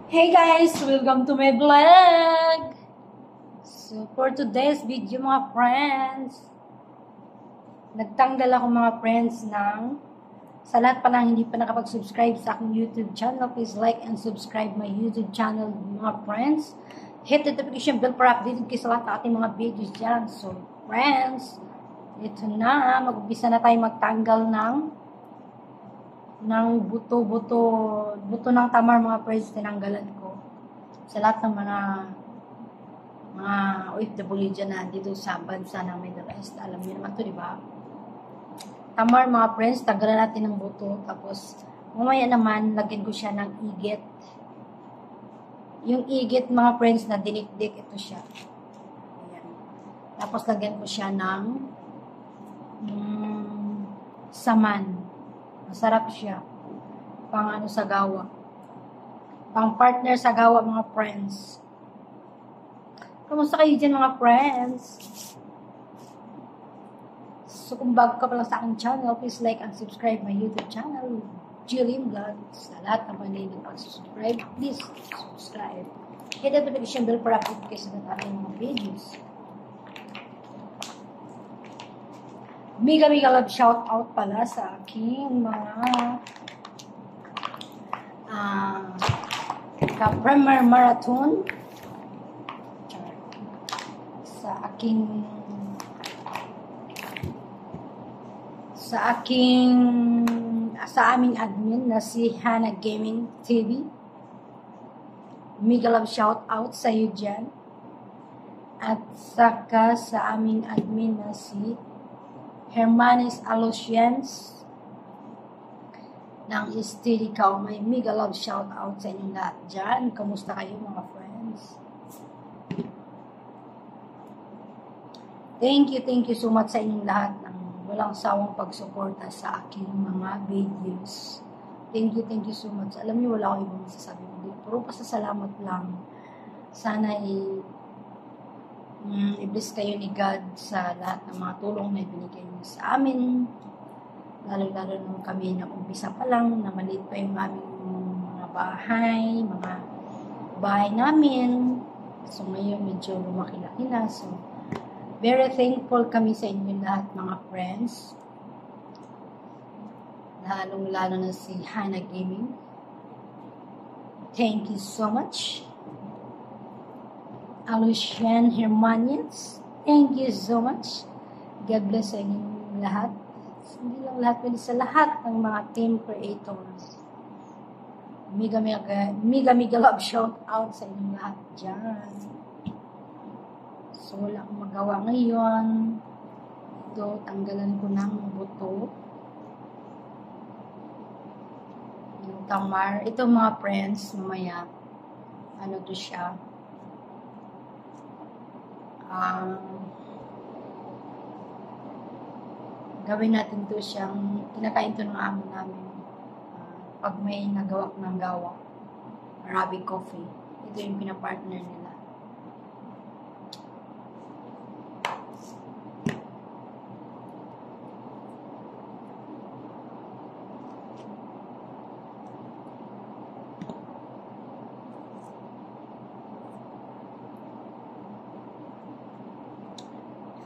Hey guys! Welcome to my vlog! So, for today's video mga friends, nagtanggal ako mga friends sa lahat pa lang hindi pa nakapag-subscribe sa aking YouTube channel, please like and subscribe my YouTube channel mga friends. Hit the notification bell para updated kayo sa lahat ng ating mga videos dyan. So, friends, ito na, mag-umpisa na tayo magtanggal ng buto ng tamar mga friends, tinanggalan ko sa lahat ng mga OFW dyan na dito sa bansa ng Middle East. Alam niyo naman to, di ba? Tamar mga friends, tanggalan natin ng buto, tapos mamaya naman lagyan ko siya ng igit. Yung igit mga friends na dinikdik, ito siya. Ayan. Tapos lagyan ko siya ng saman. Masarap siya. Pang sa gawa. Pang partner sa gawa mga friends. Kamusta kayo dyan mga friends? So kung bago ka pala sa aking channel, please like and subscribe my YouTube channel, Jillian Vlog. Sa lahat ng mga hindi pag-subscribe, please subscribe. Hit the notification bell para update kayo sa ating mga videos. Mega love shout out pala sa aking mga ka-Premier Marathon, sa aming admin na si Hannah Gaming TV. Mega love shout out sa iyo dyan. At saka sa aming admin na si Hermanis Alocians ng Steady Cow. May mega love shout out sa inyong lahat dyan. Kamusta kayo mga friends? Thank you so much sa inyong lahat ng walang sawang pagsuporta sa aking mga videos. Thank you so much. Alam niyo, wala akong ibang masasabi mo dito. Puro pasasalamat lang. Sana i-bless kayo ni God sa lahat ng mga tulong na ibinigay niyo sa amin. Lalo nung kami na umpisa pa lang, na maliit pa yung aming mga bahay namin. So ngayon medyo lumaki-laki na. So very thankful kami sa inyo lahat mga friends. Lalong-lalo na si Hannah Gaming. Thank you so much. Alocian Hermanians, thank you so much. God bless sa inyong lahat. Hindi lang lahat, pwede sa lahat ng mga team creators. Mega love shout out sa inyong lahat dyan. So, wala akong magawa ngayon. Ito, tanggalan ko ng buto. Yung tamar. Ito mga friends, mamaya, to siya. Gawin natin to siyang, kinakain to ng amo namin. Pag may nagawa ng gawa. Arabic coffee. Ito yung pinapartner nila.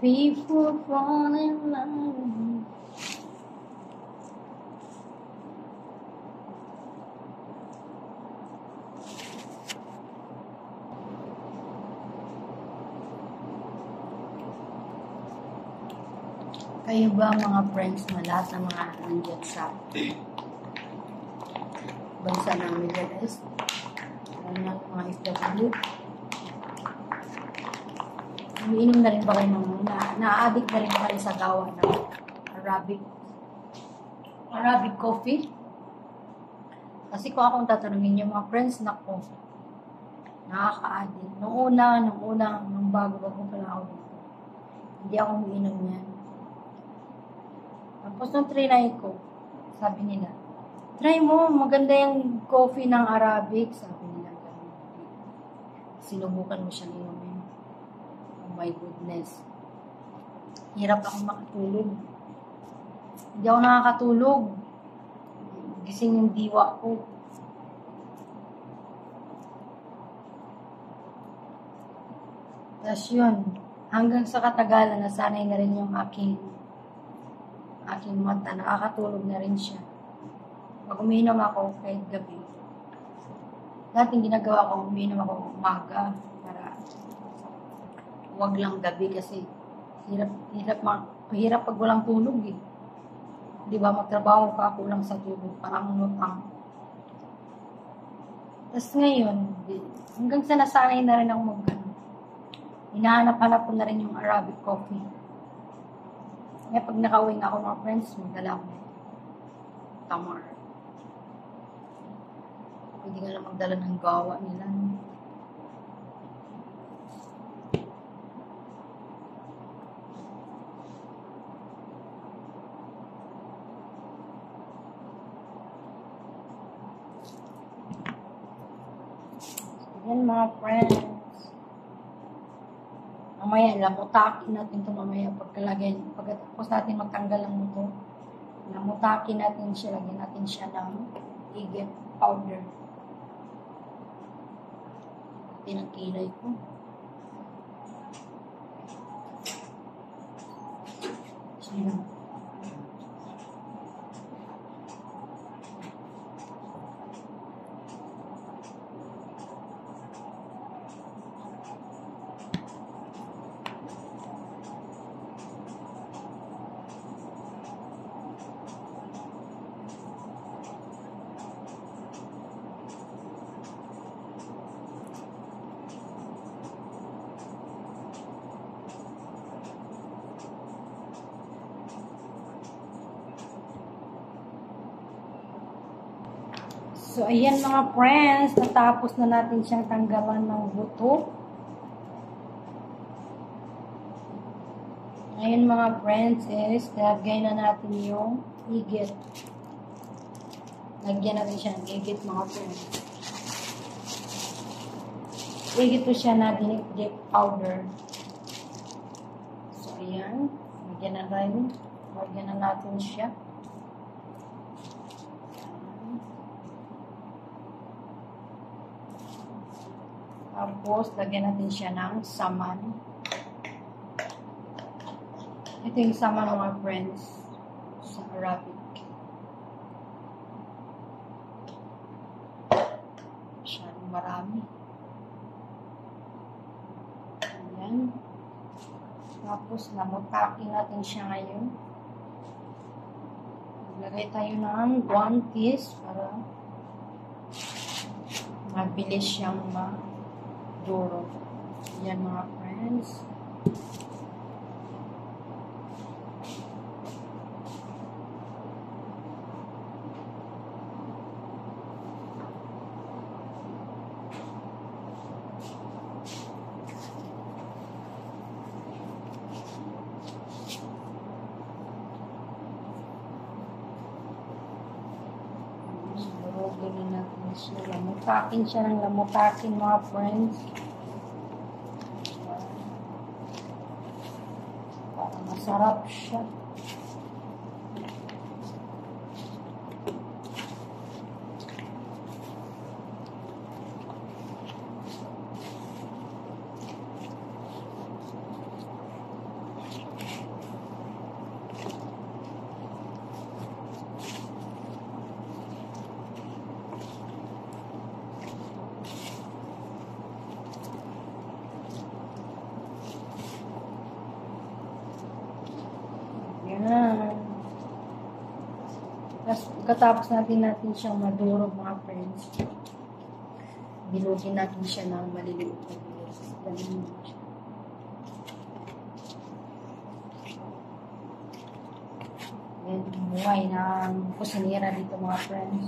People fall in love. Kayo ba mga friends na lahat ng mga nandiyan sa bansa ng Middle East? Mga OFW? Umiinom na rin ba kayo na-addict na rin ba kayo sa gawa ng Arabic coffee? Kasi kung akong tatanungin yung mga friends, nako, nakaka-addict. Nung bago pa lang ako dito, hindi ako umiinom yan. Tapos nung trinay ko, sabi nila, try mo, maganda yung coffee ng Arabic, sabi nila. Sinubukan mo siya inumin. Oh my goodness. Hirap akong makatulog. Hindi ako nakakatulog. Gising yung diwa ko. Tapos yun, hanggang sa katagalan, nasanay na rin yung aking mata, nakakatulog na rin siya. Pag uminom ako kahit gabi, dating ginagawa ko, uminom ako umaga para wag lang gabi kasi hirap pag walang tulog eh. Di ba, magtrabaho ka, kulang sa tulog, parang lutang. Tapos ngayon, hanggang sa nasanay na rin ako hinahanap-hanap ko na rin yung Arabic coffee. Kaya pag nakauwi na ako mga friends, magdala ko tamar. Pwede nga lang magdala ng gawa nila. Yan mga friends. Mamaya, lamutakin natin ito mamaya pagkatapos natin magtanggal ng muto. Lamutakin natin siya, lagyan natin siya ng igit powder. Pinagkilay ko. Sino? So, ayan mga friends, natapos na natin siyang tanggalan ng buto. Ngayon mga friends is, lagay na natin yung igit. Lagyan natin siya ng igit mga friends. Igit po siya na dinip powder. So, ayan. Lagyan na natin siya. Tapos, lagyan natin siya ng saman. Ito yung saman mga friends sa Arabic. Masyadong marami. Ayan. Tapos, namutakin natin siya ngayon. Maglagay tayo ng 1 piece para mabilis siyang duro. Yan mga friends. Durugin natin siya. Lamutakin siya ng lamutakin mga friends. Masarap siya. Yan. Tapos, pagkatapos natin siyang madurog mga friends, bilugin natin siya ng maliliit na bilis. Ganun siya. Yan, buhay ng kusinera dito mga friends.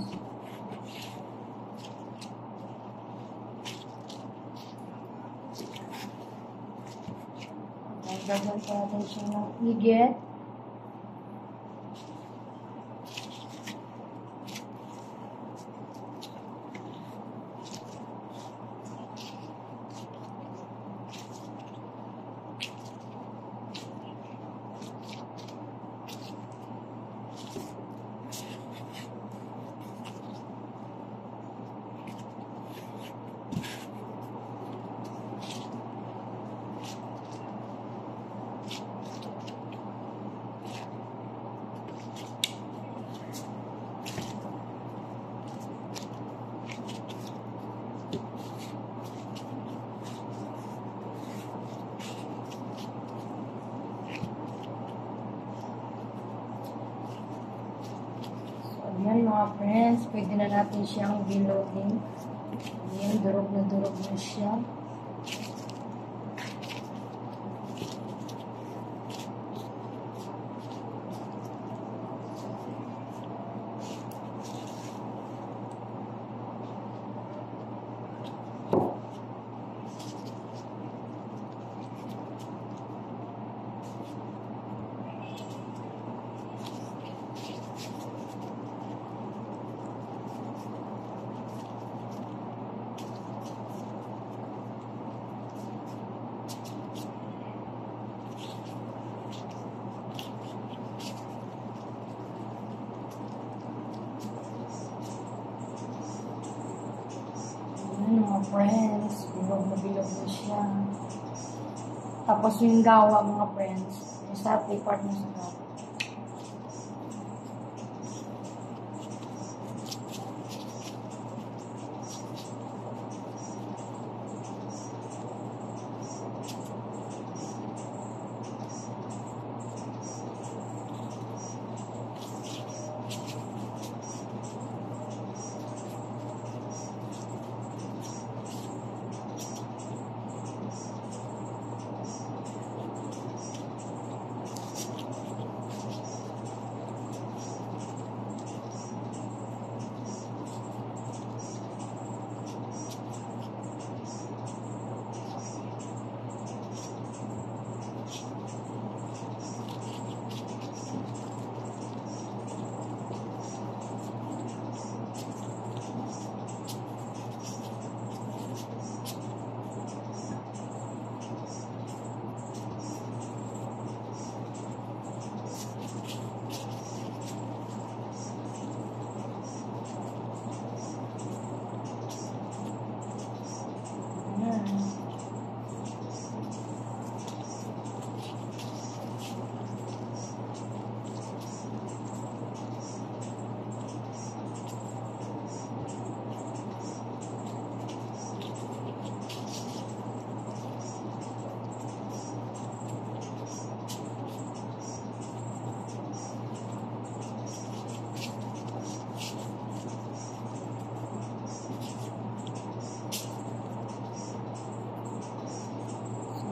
Gagawin natin siya ng igit. Ayan mga friends, pwede na natin siyang bilogin. Ayan, durog na siya. Mga friends, bilog na siya. Tapos yung gawa mga friends, yung sa part na sa gawa.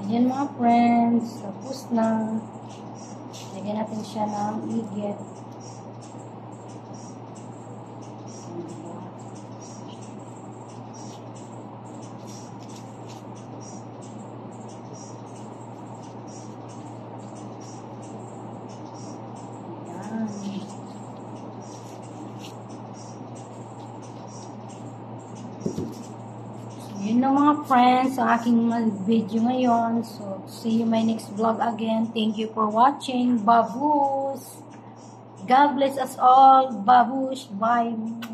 Ayan mga friends, tapos na. Lagyan natin siya ng igit. Yun na mga friends, ang aking video ngayon. So, see you my next vlog again. Thank you for watching. Babush! God bless us all. Babush! Bye!